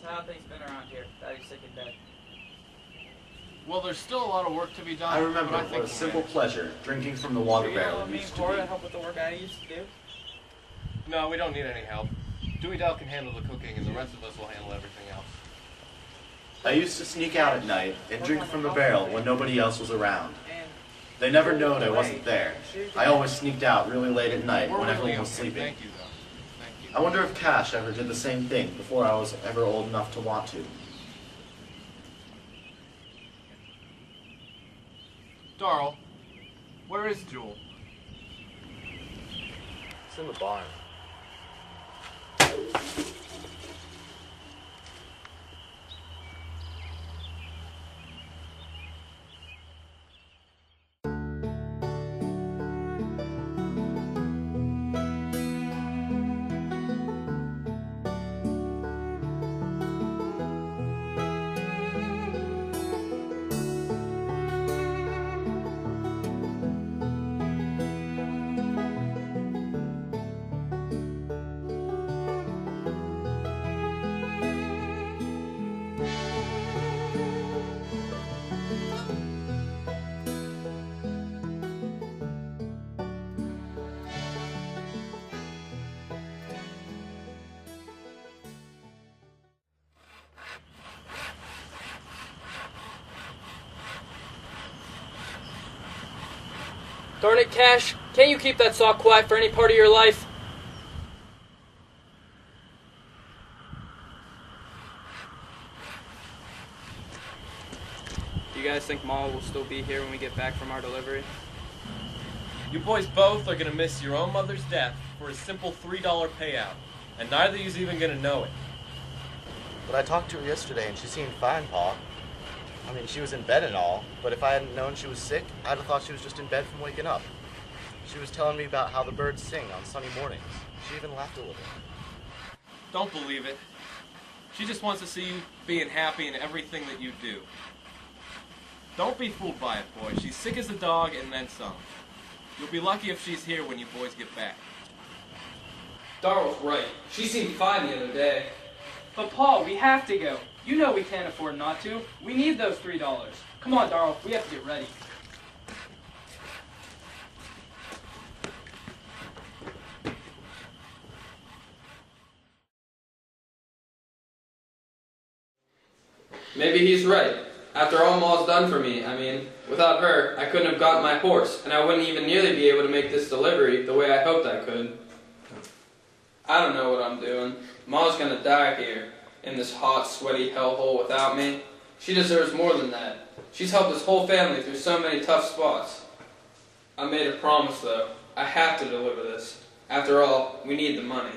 So how have things been around here? Daddy's sick and dead. Well, there's still a lot of work to be done. I remember what a simple pleasure drinking from the water barrel used to be. To help with the work I used to do? No, we don't need any help. Dewey Dell can handle the cooking, and the rest of us will handle everything else. I used to sneak out at night and drink from the barrel when nobody else was around. They never knowed I wasn't there. I always sneaked out really late at night when everyone was sleeping. Thank you, though. Thank you. I wonder if Cash ever did the same thing before I was ever old enough to want to. Darl, where is Jewel? It's in the barn. Darn it, Cash. Can't you keep that sock quiet for any part of your life? Do you guys think Ma will still be here when we get back from our delivery? You boys both are going to miss your own mother's death for a simple $3 payout, and neither of you's even going to know it. But I talked to her yesterday and she seemed fine, Pa. I mean, she was in bed and all, but if I hadn't known she was sick, I'd have thought she was just in bed from waking up. She was telling me about how the birds sing on sunny mornings. She even laughed a little. Don't believe it. She just wants to see you being happy in everything that you do. Don't be fooled by it, boys. She's sick as a dog and then some. You'll be lucky if she's here when you boys get back. Daryl's right. She seemed fine the other day. But Paul, we have to go. You know we can't afford not to. We need those $3. Come on, Darl. We have to get ready. Maybe he's right. After all Ma's done for me, I mean, without her, I couldn't have gotten my horse, and I wouldn't even nearly be able to make this delivery the way I hoped I could. I don't know what I'm doing. Ma's gonna die here, in this hot, sweaty hellhole without me. She deserves more than that. She's helped this whole family through so many tough spots. I made a promise, though. I have to deliver this. After all, we need the money.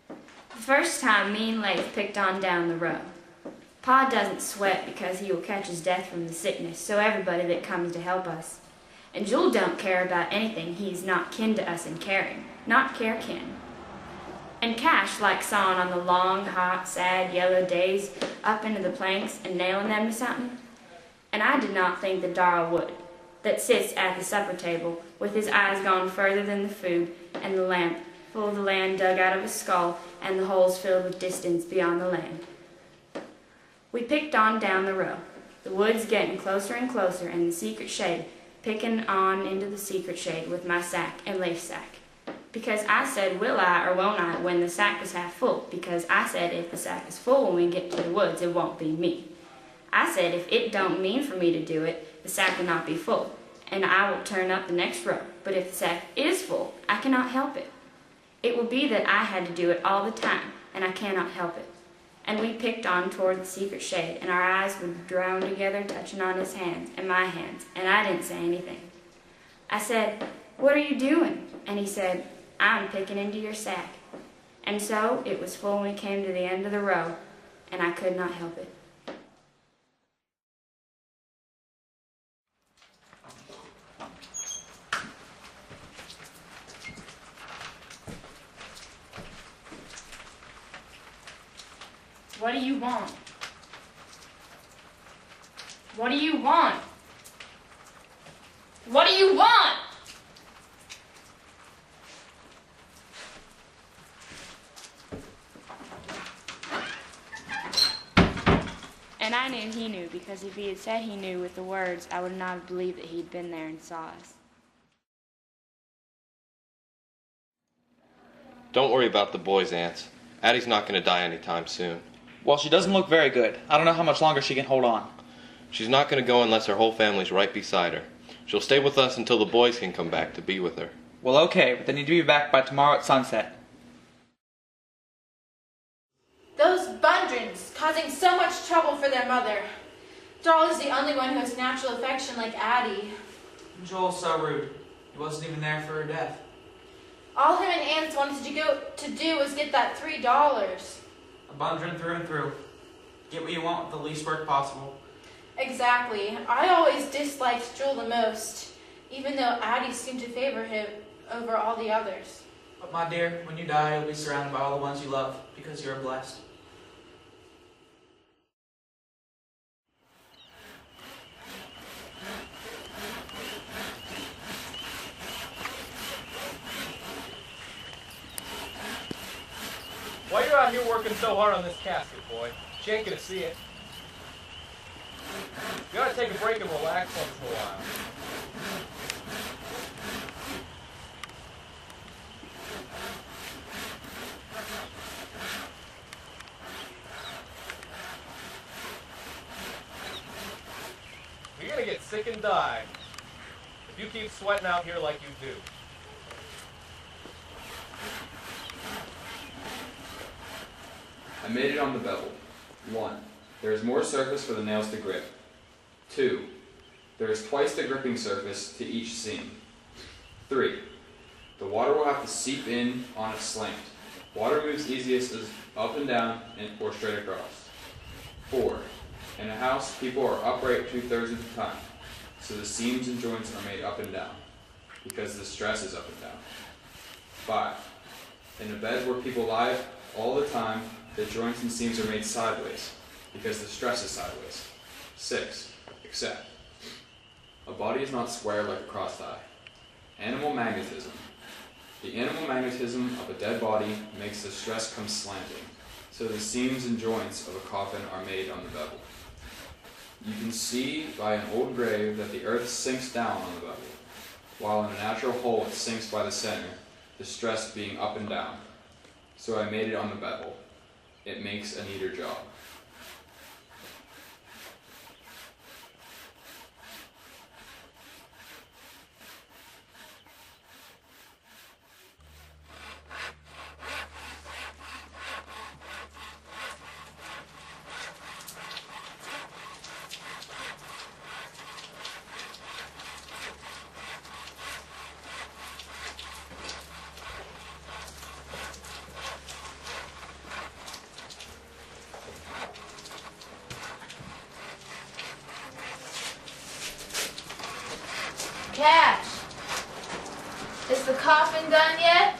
The first time me and Leif picked on down the row. Pa doesn't sweat because he will catch his death from the sickness, so everybody that comes to help us. And Jewel don't care about anything he's not kin to us in caring, not care kin. And Cash likes sawing on the long, hot, sad, yellow days up into the planks and nailing them to something. And I did not think that Darl would, that sits at the supper table with his eyes gone further than the food and the lamp, full of the land dug out of his skull and the holes filled with distance beyond the land. We picked on down the row, the woods getting closer and closer and the secret shade, picking on into the secret shade with my sack and Leif's sack. Because I said, will I or won't I, when the sack was half full, because I said if the sack is full when we get to the woods, it won't be me. I said if it don't mean for me to do it, the sack will not be full, and I will turn up the next row. But if the sack is full, I cannot help it. It will be that I had to do it all the time, and I cannot help it. And we picked on toward the secret shade, and our eyes would drown together, touching on his hands and my hands, and I didn't say anything. I said, what are you doing? And he said, I'm picking into your sack. And so it was full when we came to the end of the row, and I could not help it. What do you want? What do you want? What do you want? And I knew he knew, because if he had said he knew with the words, I would not have believed that he'd been there and saw us. Don't worry about the boys, Aunts. Addie's not going to die anytime soon. Well, she doesn't look very good. I don't know how much longer she can hold on. She's not going to go unless her whole family's right beside her. She'll stay with us until the boys can come back to be with her. Well, okay, but they need to be back by tomorrow at sunset. Those Bundrins, causing so much trouble for their mother. Darl is the only one who has natural affection like Addie. Joel's so rude. He wasn't even there for her death. All him and Anne's wanted to do was get that $3. A Bundrin through and through. Get what you want with the least work possible. Exactly. I always disliked Joel the most, even though Addie seemed to favor him over all the others. But my dear, when you die, you'll be surrounded by all the ones you love, because you're blessed. Why you're out here working so hard on this casket, boy? She ain't gonna see it. You gotta take a break and relax once in a while. You're gonna get sick and die if you keep sweating out here like you do. I made it on the bevel. 1. There is more surface for the nails to grip. 2. There is twice the gripping surface to each seam. 3. The water will have to seep in on a slant. Water moves easiest as up and down or straight across. 4. In a house, people are upright 2/3 of the time, so the seams and joints are made up and down, because the stress is up and down. 5. In a bed where people lie all the time, the joints and seams are made sideways, because the stress is sideways. 6. Except, a body is not square like a crossed eye. Animal magnetism. The animal magnetism of a dead body makes the stress come slanting, so the seams and joints of a coffin are made on the bevel. You can see by an old grave that the earth sinks down on the bevel, while in a natural hole it sinks by the center, the stress being up and down. So I made it on the bevel. It makes a neater job. Cash, is the coffin done yet?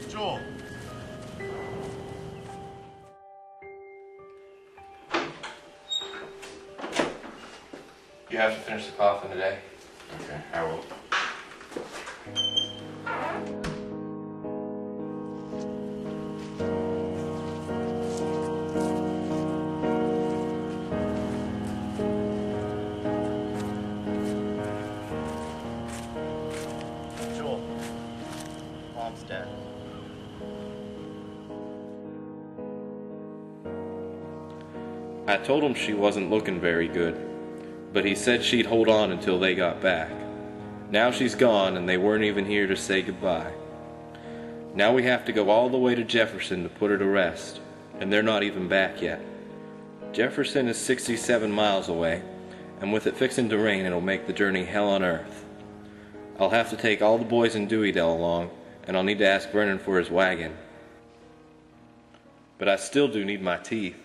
Joel. You have to finish the coffin today. Okay, I will. mom's dead. I told him she wasn't looking very good, but he said she'd hold on until they got back. Now she's gone and they weren't even here to say goodbye. Now we have to go all the way to Jefferson to put her to rest, and they're not even back yet. Jefferson is 67 miles away, and with it fixing to rain, it'll make the journey hell on earth. I'll have to take all the boys in Deweyville along, and I'll need to ask Vernon for his wagon. But I still do need my teeth.